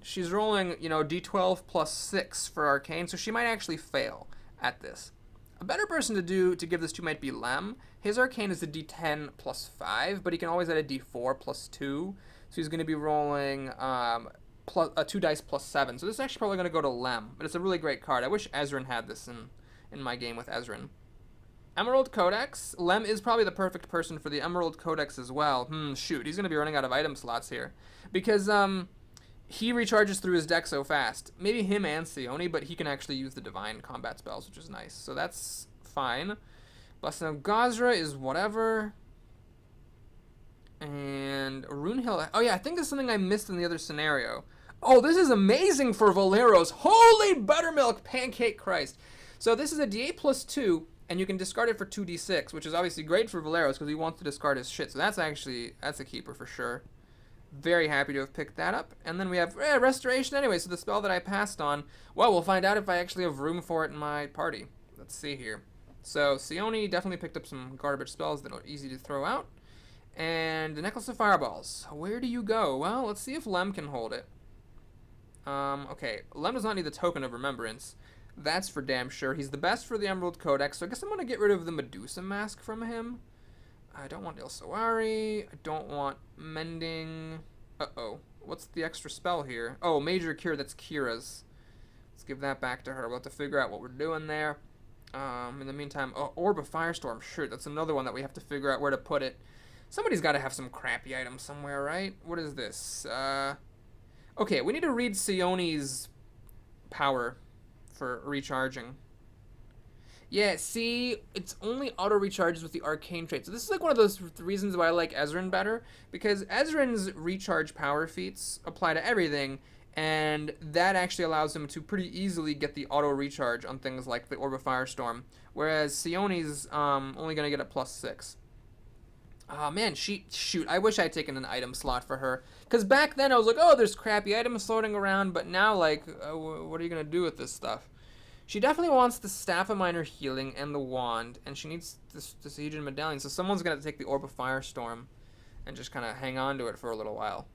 she's rolling, d12 plus 6 for arcane, so she might actually fail at this. A better person to give this to might be Lem. His arcane is a d10 plus 5, but he can always add a d4 plus 2, so he's going to be rolling 2 dice plus 7. So this is actually probably going to go to Lem, but it's a really great card. I wish Ezrin had this in my game with Ezrin. Emerald Codex. Lem is probably the perfect person for the Emerald Codex as well. Shoot, he's going to be running out of item slots here. Because, he recharges through his deck so fast. Maybe him and Sione, but he can actually use the divine combat spells, which is nice. So that's fine. Blessing of Gazra is whatever. And Runehill. Oh yeah, I think there's something I missed in the other scenario. Oh, this is amazing for Valeros. Holy buttermilk pancake Christ. So this is a d8 plus 2, and you can discard it for 2d6, which is obviously great for Valeros because he wants to discard his shit. So that's a keeper for sure. Very happy to have picked that up. And then we have Restoration anyway, so the spell that I passed on, well, we'll find out if I actually have room for it in my party. Let's see here. So Sione definitely picked up some garbage spells that are easy to throw out. And the Necklace of Fireballs. Where do you go? Well, let's see if Lem can hold it. Okay, Lem does not need the Token of Remembrance. That's for damn sure. He's the best for the Emerald Codex, so I guess I'm going to get rid of the Medusa Mask from him. I don't want Il Sawari. I don't want Mending. Uh-oh. What's the extra spell here? Oh, Major Cure, that's Kira's. Let's give that back to her. We'll have to figure out what we're doing there. In the meantime, oh, Orb of Firestorm. Shoot, that's another one that we have to figure out where to put it. Somebody's got to have some crappy item somewhere, right? What is this? Okay, we need to read Sione's power for recharging. Yeah, see, it's only auto recharges with the arcane trait. So this is like one of those reasons why I like Ezrein better, because Ezrein's recharge power feats apply to everything, and that actually allows him to pretty easily get the auto recharge on things like the Orb of Firestorm, whereas Sione's only gonna get a +6. Oh man, shoot, I wish I had taken an item slot for her, because back then I was like, oh, there's crappy items floating around, but now like, what are you gonna do with this stuff? She definitely wants the Staff of Minor Healing and the Wand, and she needs the Siege and Medallion, so someone's going to take the Orb of Firestorm and just kind of hang on to it for a little while.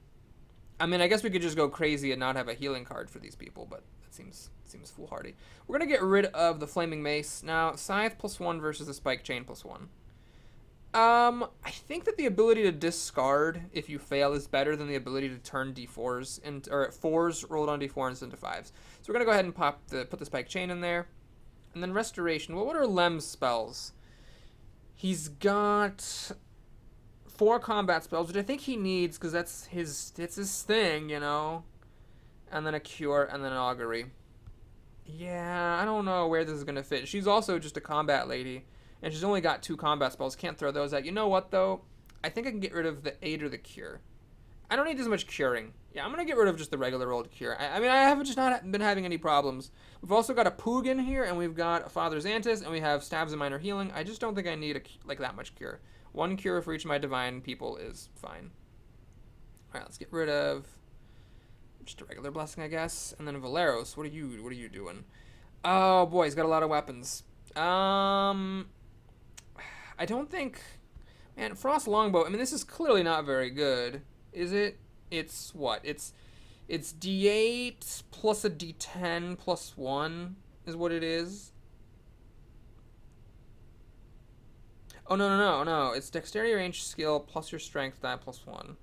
I mean, I guess we could just go crazy and not have a healing card for these people, but that seems foolhardy. We're going to get rid of the Flaming Mace. Now, Scythe +1 versus the Spike Chain +1. I think that the ability to discard if you fail is better than the ability to turn D4s or 4s rolled on D4s into 5s. So we're gonna go ahead and put the Spike Chain in there, and then Restoration. Well, what are Lem's spells? He's got 4 combat spells, which I think he needs because it's his thing, you know. And then a Cure, and then an Augury. Yeah, I don't know where this is gonna fit. She's also just a combat lady. And she's only got 2 combat spells. Can't throw those out. You know what, though? I think I can get rid of the Aid or the Cure. I don't need as much curing. Yeah, I'm going to get rid of just the regular old Cure. I mean, I haven't just not been having any problems. We've also got a Poog in here, and we've got a Father's Antis, and we have Stabs of Minor Healing. I just don't think I need like that much Cure. 1 Cure for each of my Divine people is fine. Alright, let's get rid of just a regular Blessing, I guess. And then Valeros, what are you doing? Oh, boy, he's got a lot of weapons. I don't think... Man, Frost Longbow, I mean, this is clearly not very good. Is it? It's what? It's D8 plus a D10 plus 1 is what it is. Oh, no. It's Dexterity, Range, Skill, plus your Strength, that plus 1.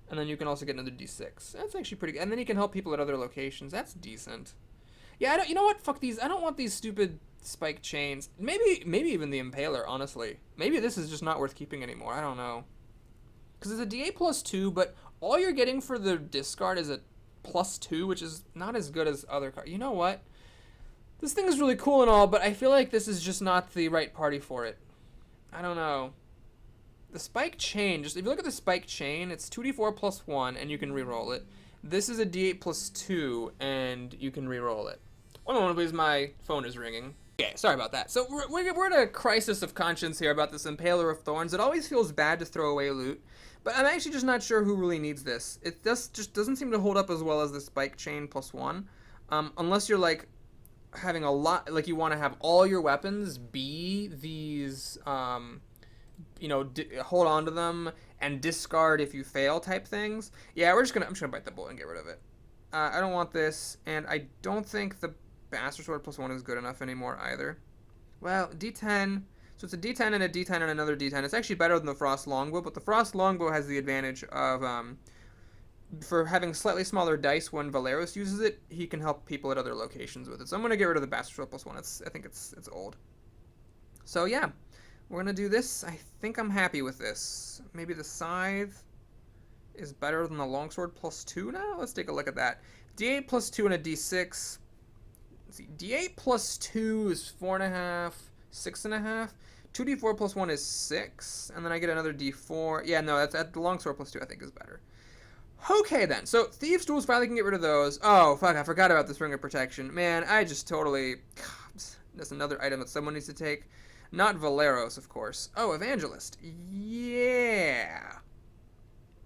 And then you can also get another D6. That's actually pretty good. And then you can help people at other locations. That's decent. Yeah, you know what? Fuck these. I don't want these stupid... Spike chains. Maybe even the Impaler, honestly. Maybe this is just not worth keeping anymore. I don't know. Because it's a D8 +2, but all you're getting for the discard is a +2, which is not as good as other cards. You know what? This thing is really cool and all, but I feel like this is just not the right party for it. I don't know. The Spike Chain, just if you look at the Spike Chain, it's 2d4 +1, and you can reroll it. This is a D8 +2, and you can reroll it. One moment, please. My phone is ringing. Okay, sorry about that. So we're at a crisis of conscience here about this Impaler of Thorns. It always feels bad to throw away loot, but I'm actually just not sure who really needs this. It just doesn't seem to hold up as well as the Spike Chain +1, unless you're like having a lot, like you want to have all your weapons be these, you know, hold on to them and discard if you fail type things. Yeah, I'm just gonna bite the bullet and get rid of it. I don't want this, and I don't think the Bastard Sword +1 is good enough anymore either. Well, D10. So it's a D10 and a D10 and another D10. It's actually better than the Frost Longbow, but the Frost Longbow has the advantage of, for having slightly smaller dice when Valeros uses it, he can help people at other locations with it. So I'm going to get rid of the Bastard Sword +1. I think it's old. So yeah, we're going to do this. I think I'm happy with this. Maybe the Scythe is better than the Longsword +2 now? Let's take a look at that. D8 +2 and a D6. Let's see, D8 +2 is 4.5, 6.5. 2d4 +1 is 6, and then I get another d4. Yeah, no, that's at the Longsword +2 I think is better. Okay then, so Thieves' Tools finally can get rid of those. Oh, fuck, I forgot about this Ring of Protection. Man, I just totally... That's another item that someone needs to take. Not Valeros, of course. Oh, Evangelist. Yeah.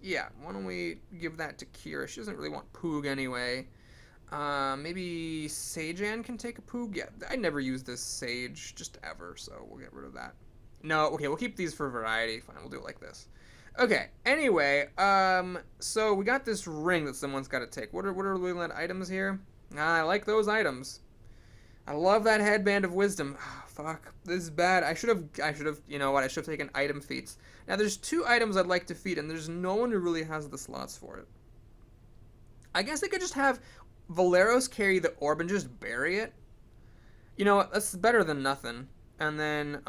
Yeah, why don't we give that to Kira? She doesn't really want Poog anyway. Maybe Sajan can take a Poog? Yeah, I never use this Sage, just ever, so we'll get rid of that. No, okay, we'll keep these for variety. Fine, we'll do it like this. Okay, anyway, so we got this ring that someone's got to take. What are the items here? I like those items. I love that Headband of Wisdom. Oh, fuck, this is bad. I should have, you know what, I should have taken item feats. Now, there's 2 items I'd like to feat, and there's no one who really has the slots for it. I guess they could just have Valeros carry the orb and just bury it. You know what? That's better than nothing. And then,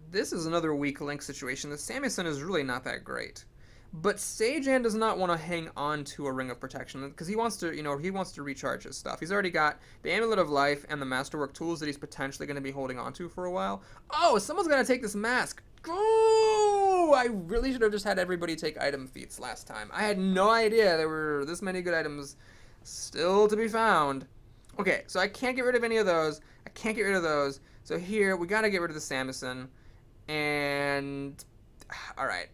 this is another weak link situation. The Samuelson is really not that great. But Sejan does not want to hang on to a Ring of Protection because he wants to, he wants to recharge his stuff. He's already got the Amulet of Life and the Masterwork tools that he's potentially going to be holding on to for a while. Oh, someone's going to take this mask. Oh, I really should have just had everybody take item feats last time. I had no idea there were this many good items still to be found. Okay, so I can't get rid of any of those. I can't get rid of those. So here, we got to get rid of the Samuelson. And, all right.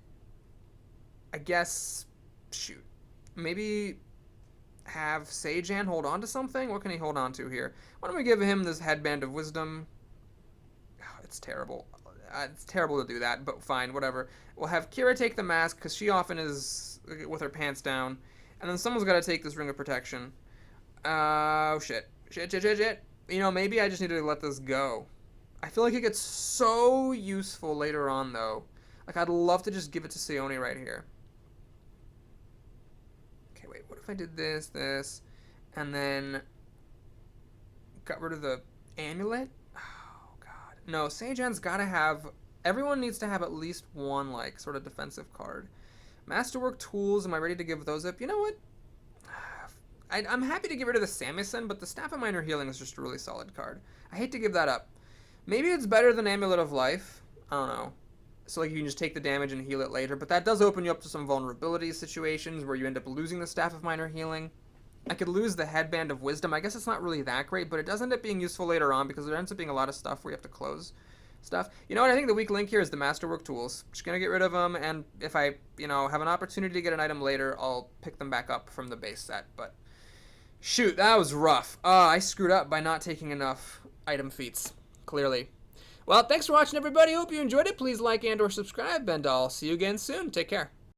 I guess, shoot, maybe have Sejan hold on to something? What can he hold on to here? Why don't we give him this Headband of Wisdom? Oh, it's terrible. It's terrible to do that, but fine, whatever. We'll have Kira take the mask, because she often is with her pants down. And then someone's got to take this Ring of Protection. Oh, shit. Shit. Maybe I just need to let this go. I feel like it gets so useful later on, though. Like, I'd love to just give it to Sione right here. Okay, wait, what if I did this, and then got rid of the amulet? Oh, God. No, Sejan's gotta have... Everyone needs to have at least one, like, sort of defensive card. Masterwork tools, am I ready to give those up? You know what? I'm happy to get rid of the Samuelson, but the Staff of Minor Healing is just a really solid card. I hate to give that up. Maybe it's better than Amulet of Life. I don't know. So like you can just take the damage and heal it later, but that does open you up to some vulnerability situations where you end up losing the Staff of Minor Healing. I could lose the Headband of Wisdom. I guess it's not really that great, but it does end up being useful later on because there ends up being a lot of stuff where you have to close stuff. You know what? I think the weak link here is the Masterwork tools. Just gonna get rid of them, and if I, have an opportunity to get an item later, I'll pick them back up from the base set. But shoot, that was rough. I screwed up by not taking enough item feats, clearly. Well, thanks for watching, everybody. Hope you enjoyed it. Please like and or subscribe, and I'll see you again soon. Take care.